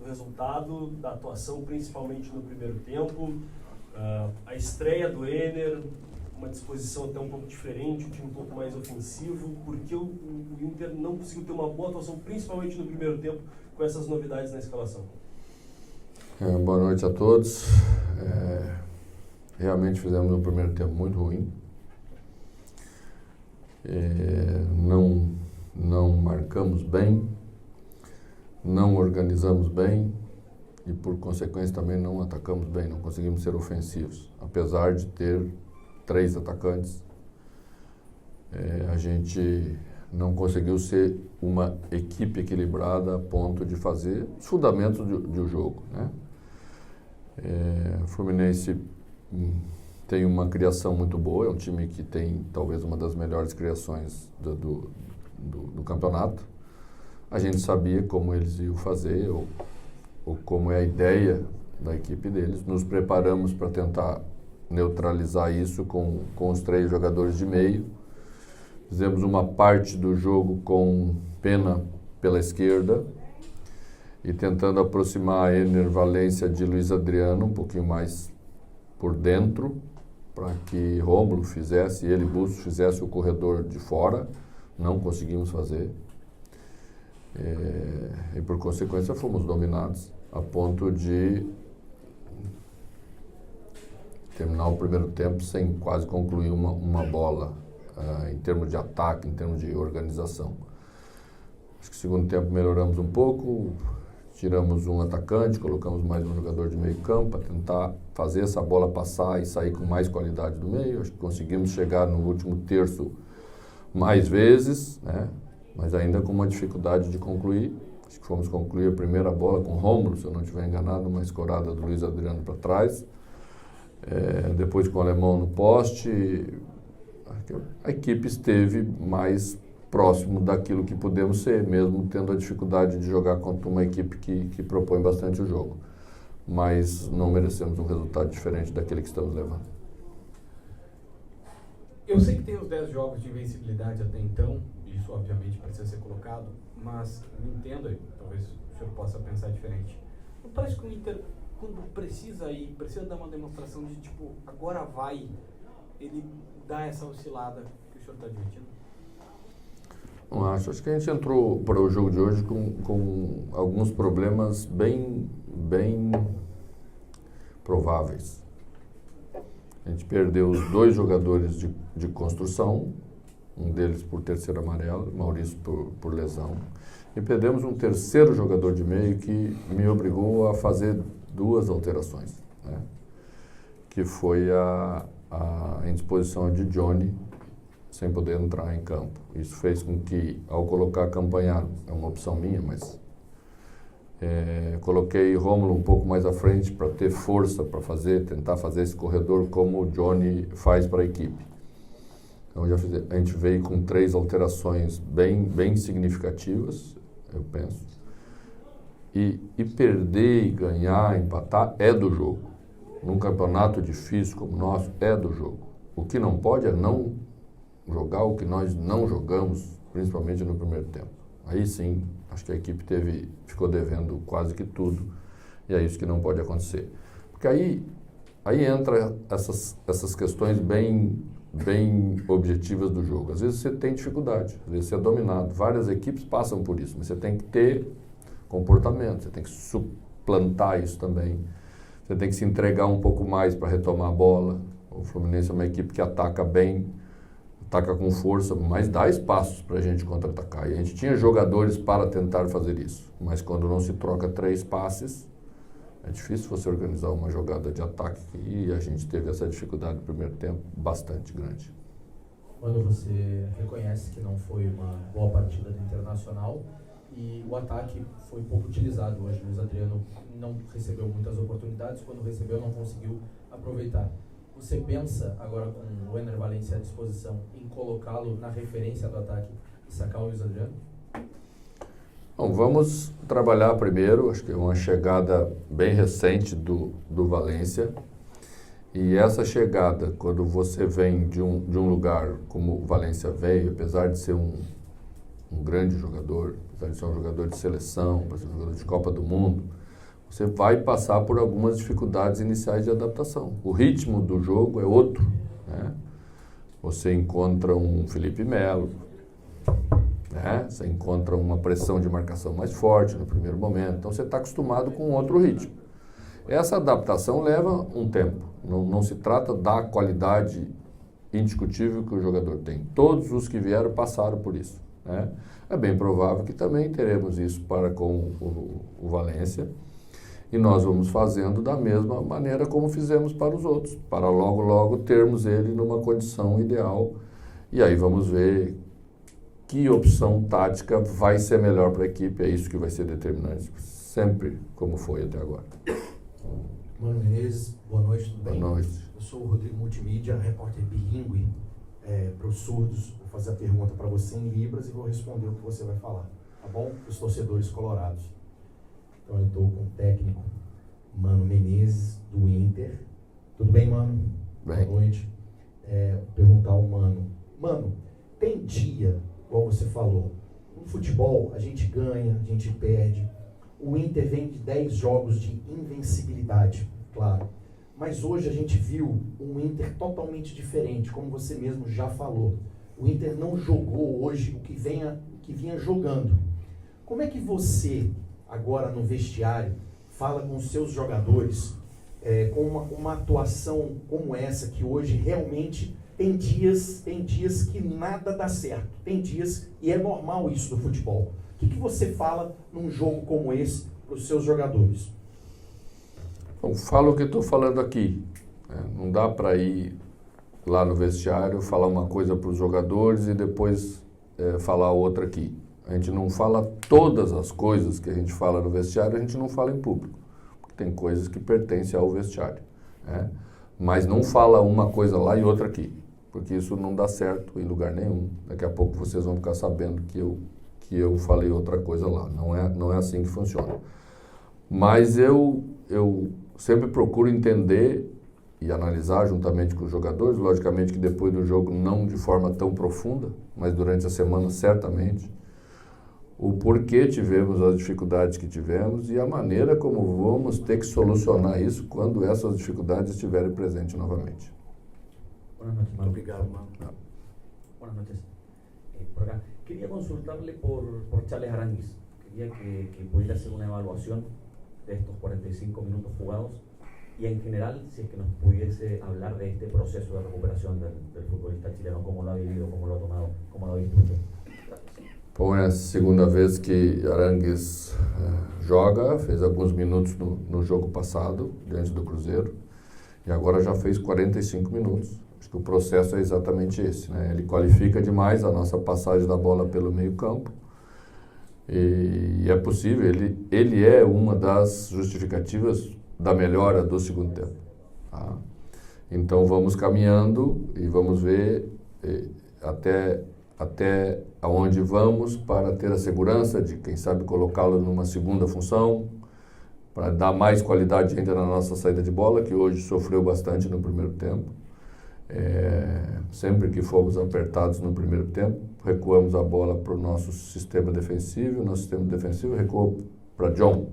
resultado da atuação, principalmente no primeiro tempo. A estreia do Enner, uma disposição até um pouco diferente, um time um pouco mais ofensivo. Por que o Inter não conseguiu ter uma boa atuação, principalmente no primeiro tempo, com essas novidades na escalação? Boa noite a todos. Realmente fizemos um primeiro tempo muito ruim. Não marcamos bem, não organizamos bem e, por consequência, também não atacamos bem, não conseguimos ser ofensivos. Apesar de ter 3 atacantes, a gente não conseguiu ser uma equipe equilibrada a ponto de fazer os fundamentos do jogo, né? O Fluminense tem uma criação muito boa, é um time que tem talvez uma das melhores criações do campeonato. A gente sabia como eles iam fazer ou como é a ideia da equipe deles. Nos preparamos para tentar neutralizar isso com os 3 jogadores de meio. Fizemos uma parte do jogo com Pena pela esquerda e tentando aproximar Enner Valencia de Luiz Adriano um pouquinho mais por dentro, para que Rômulo fizesse, ele Bustos fizesse o corredor de fora. Não conseguimos fazer. E por consequência fomos dominados a ponto de terminar o primeiro tempo sem quase concluir uma bola em termos de ataque, em termos de organização. Acho que no segundo tempo melhoramos um pouco, tiramos um atacante, colocamos mais um jogador de meio campo para tentar fazer essa bola passar e sair com mais qualidade do meio. Acho que conseguimos chegar no último terço mais vezes, né? Mas ainda com uma dificuldade de concluir. Acho que fomos concluir a primeira bola com Rômulo, se eu não estiver enganado, uma escorada do Luiz Adriano para trás. Depois com o Alemão no poste. A equipe esteve mais próximo daquilo que podemos ser, mesmo tendo a dificuldade de jogar contra uma equipe que propõe bastante o jogo. Mas não merecemos um resultado diferente daquele que estamos levando. Eu sei que tem os 10 jogos de invencibilidade até então, isso obviamente precisa ser colocado, mas me entenda, talvez o senhor possa pensar diferente. Não parece que o Inter, quando precisa dar uma demonstração de tipo, agora vai, ele dá essa oscilada que o senhor está admitindo? Não acho. Acho que a gente entrou para o jogo de hoje com alguns problemas bem prováveis. A gente perdeu os 2 jogadores de construção, um deles por terceiro amarelo, Maurício por lesão. E perdemos um terceiro jogador de meio que me obrigou a fazer 2 alterações, né? Que foi a indisposição de Johnny sem poder entrar em campo. Isso fez com que, ao colocar Campanharo, é uma opção minha, mas coloquei Rômulo um pouco mais à frente para ter força para tentar fazer esse corredor como o Johnny faz para a equipe. Então a gente veio com 3 alterações bem significativas, eu penso. E perder e ganhar, empatar é do jogo. Num campeonato difícil como o nosso, é do jogo. O que não pode é não jogar o que nós não jogamos, principalmente no primeiro tempo. Aí sim, acho que a equipe ficou devendo quase que tudo, e é isso que não pode acontecer. Porque aí entra essas questões bem objetivas do jogo. Às vezes você tem dificuldade, às vezes você é dominado. Várias equipes passam por isso, mas você tem que ter comportamento, você tem que suplantar isso também. Você tem que se entregar um pouco mais para retomar a bola. O Fluminense é uma equipe que ataca bem, ataca com força, mas dá espaços para a gente contra-atacar. E a gente tinha jogadores para tentar fazer isso. Mas quando não se troca 3 passes, é difícil você organizar uma jogada de ataque. E a gente teve essa dificuldade no primeiro tempo bastante grande. Quando você reconhece que não foi uma boa partida do Internacional e o ataque foi pouco utilizado hoje, o Luiz Adriano não recebeu muitas oportunidades, quando recebeu não conseguiu aproveitar. Você pensa, agora com o Enner Valencia à disposição, em colocá-lo na referência do ataque e sacar o Luiz Adriano? Bom, vamos trabalhar primeiro, acho que é uma chegada bem recente do Valencia. E essa chegada, quando você vem de um lugar como o Valencia veio, apesar de ser um grande jogador, apesar de ser um jogador de seleção, apesar de ser um jogador de Copa do Mundo, você vai passar por algumas dificuldades iniciais de adaptação. O ritmo do jogo é outro, né? Você encontra um Felipe Melo, né? Você encontra uma pressão de marcação mais forte no primeiro momento, então você está acostumado com outro ritmo. Essa adaptação leva um tempo, não se trata da qualidade indiscutível que o jogador tem. Todos os que vieram passaram por isso, né? É bem provável que também teremos isso para com o Valência, e nós vamos fazendo da mesma maneira como fizemos para os outros, para logo termos ele numa condição ideal, e aí vamos ver que opção tática vai ser melhor para a equipe. É isso que vai ser determinante, sempre como foi até agora. Mano Menezes, boa noite, tudo bem? Boa noite. Eu sou o Rodrigo Multimídia, repórter bilíngue para os surdos. Vou fazer a pergunta para você em Libras e vou responder o que você vai falar, tá bom? Os torcedores colorados. Então eu estou com o técnico Mano Menezes, do Inter. Tudo bem, Mano? Bem. Boa noite. Perguntar ao Mano. Mano, tem dia, igual você falou, no futebol a gente ganha, a gente perde. O Inter vem de 10 jogos de invencibilidade, claro. Mas hoje a gente viu um Inter totalmente diferente, como você mesmo já falou. O Inter não jogou hoje o que vinha jogando. Como é que você, agora no vestiário, fala com os seus jogadores com uma atuação como essa, que hoje realmente tem dias que nada dá certo, tem dias, e é normal isso do futebol. O que você fala num jogo como esse para os seus jogadores? Bom, falo o que estou falando aqui, né? Não dá para ir lá no vestiário falar uma coisa para os jogadores e depois falar outra aqui. A gente não fala todas as coisas que a gente fala no vestiário, a gente não fala em público, porque tem coisas que pertencem ao vestiário, né? Mas não fala uma coisa lá e outra aqui, porque isso não dá certo em lugar nenhum. Daqui a pouco vocês vão ficar sabendo que eu falei outra coisa lá. Não é assim que funciona. Mas eu sempre procuro entender e analisar juntamente com os jogadores, logicamente que depois do jogo não de forma tão profunda, mas durante a semana certamente, o porquê tivemos as dificuldades que tivemos e a maneira como vamos ter que solucionar isso quando essas dificuldades estiverem presentes novamente. Buenas noches, Manu. Obrigado, Mano. Buenas noches. Por acá. Quería consultarle por Charles Aránguiz. Quería que pudiera hacer una evaluación de estos 45 minutos jugados y en general, si es que nos pudiese hablar de este proceso de recuperación del futbolista chileno, cómo lo ha vivido, cómo lo ha tomado, cómo lo ha visto usted. Bom, é a segunda vez que Aránguiz joga, fez alguns minutos no jogo passado, diante do Cruzeiro, e agora já fez 45 minutos. Acho que o processo é exatamente esse, né? Ele qualifica demais a nossa passagem da bola pelo meio campo, e é possível, ele é uma das justificativas da melhora do segundo tempo, tá? Então vamos caminhando e vamos ver até aonde vamos para ter a segurança de, quem sabe, colocá-lo numa segunda função, para dar mais qualidade ainda na nossa saída de bola, que hoje sofreu bastante no primeiro tempo. Sempre que fomos apertados no primeiro tempo, recuamos a bola para o nosso sistema defensivo, o nosso sistema defensivo recuou para John.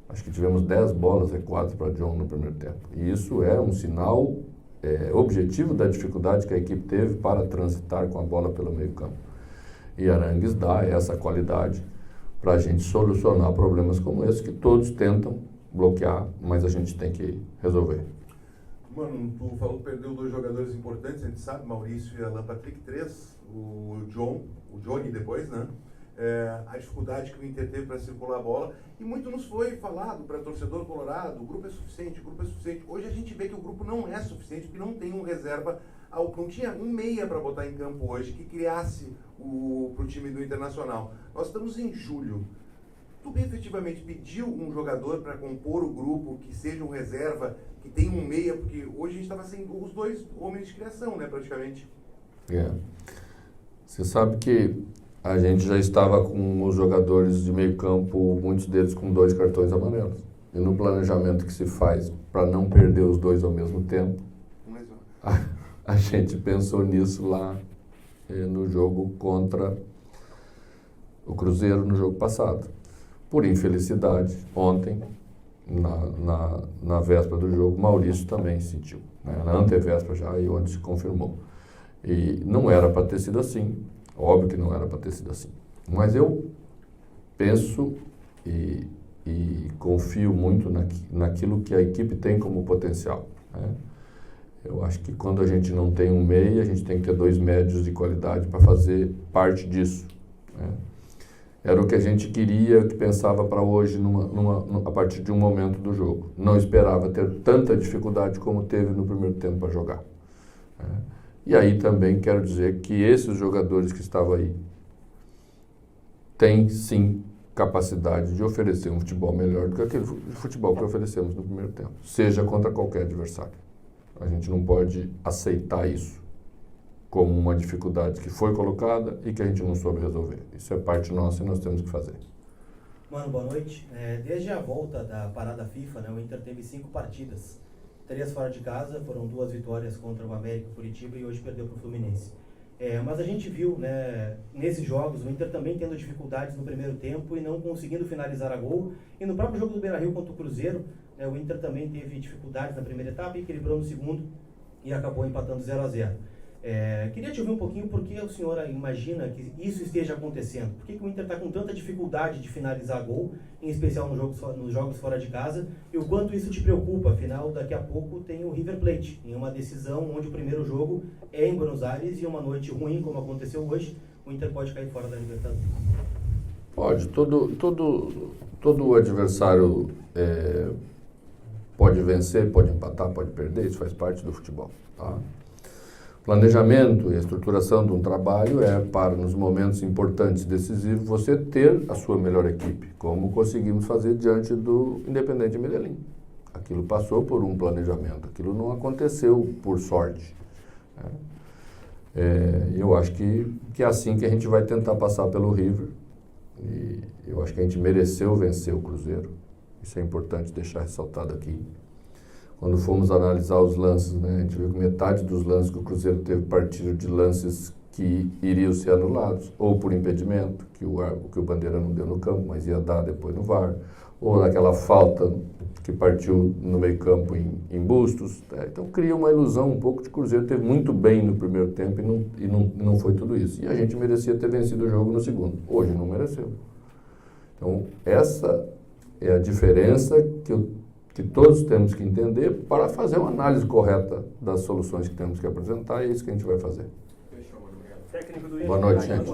Acho que tivemos 10 bolas recuadas para John no primeiro tempo. E isso é um sinal objetivo da dificuldade que a equipe teve para transitar com a bola pelo meio campo. E Aránguiz dá essa qualidade para a gente solucionar problemas como esse, que todos tentam bloquear, mas a gente tem que resolver. Mano, tu falou que perdeu 2 jogadores importantes, a gente sabe, Maurício e Alan Patrick, 3, o Johnny depois, né? A dificuldade que o Inter teve para circular a bola, e muito nos foi falado para torcedor colorado, o grupo é suficiente, o grupo é suficiente. Hoje a gente vê que o grupo não é suficiente, porque não tem um reserva, não tinha um meia para botar em campo hoje, que criasse para o time do Internacional. Nós estamos em julho. Tu efetivamente pediu um jogador para compor o grupo, que seja um reserva, que tenha um meia, porque hoje a gente estava sem os 2 homens de criação, né, praticamente. Você sabe que a gente já estava com os jogadores de meio campo, muitos deles com 2 cartões amarelos. E no planejamento que se faz para não perder os 2 ao mesmo tempo, a gente pensou nisso lá no jogo contra o Cruzeiro, no jogo passado. Por infelicidade, ontem na véspera do jogo, Maurício também sentiu, né? Na antevéspera já, e onde se confirmou. E não era para ter sido assim, óbvio que não era para ter sido assim. Mas eu penso e confio muito naquilo que a equipe tem como potencial, né? Eu acho que quando a gente não tem um meia, a gente tem que ter 2 médios de qualidade para fazer parte disso, né? Era o que a gente queria, que pensava para hoje a partir de um momento do jogo. Não esperava ter tanta dificuldade como teve no primeiro tempo para jogar, né? E aí também quero dizer que esses jogadores que estavam aí têm sim capacidade de oferecer um futebol melhor do que aquele futebol que oferecemos no primeiro tempo, seja contra qualquer adversário. A gente não pode aceitar isso como uma dificuldade que foi colocada e que a gente não soube resolver. Isso é parte nossa e nós temos que fazer. Mano, boa noite. Desde a volta da parada FIFA, né, o Inter teve 5 partidas. 3 fora de casa, foram 2 vitórias contra o América, Curitiba, e hoje perdeu para o Fluminense. Mas a gente viu, né, nesses jogos, o Inter também tendo dificuldades no primeiro tempo e não conseguindo finalizar a gol. E no próprio jogo do Beira-Rio contra o Cruzeiro, o Inter também teve dificuldades na primeira etapa e equilibrou no segundo e acabou empatando 0-0. Queria te ouvir um pouquinho por que o senhor imagina que isso esteja acontecendo. Por que o Inter está com tanta dificuldade de finalizar gol, em especial nos jogos fora de casa, e o quanto isso te preocupa? Afinal, daqui a pouco tem o River Plate, em uma decisão onde o primeiro jogo é em Buenos Aires e uma noite ruim, como aconteceu hoje, o Inter pode cair fora da Libertadores. Pode. Todo adversário pode vencer, pode empatar, pode perder, isso faz parte do futebol, tá? Planejamento e estruturação de um trabalho para, nos momentos importantes e decisivos, você ter a sua melhor equipe, como conseguimos fazer diante do Independiente Medellín. Aquilo passou por um planejamento, aquilo não aconteceu por sorte, né? Eu acho que é assim que a gente vai tentar passar pelo River, e eu acho que a gente mereceu vencer o Cruzeiro, isso é importante deixar ressaltado aqui. Quando fomos analisar os lances, né, a gente viu que metade dos lances que o Cruzeiro teve partiram de lances que iriam ser anulados, ou por impedimento, que o Bandeira não deu no campo, mas ia dar depois no VAR, ou naquela falta que partiu no meio-campo em Bustos. Então cria uma ilusão um pouco de que o Cruzeiro teve muito bem no primeiro tempo e não foi tudo isso. E a gente merecia ter vencido o jogo no segundo. Hoje não mereceu. Então essa é a diferença que todos temos que entender para fazer uma análise correta das soluções que temos que apresentar, e é isso que a gente vai fazer. Técnico do Inter. Boa noite, gente.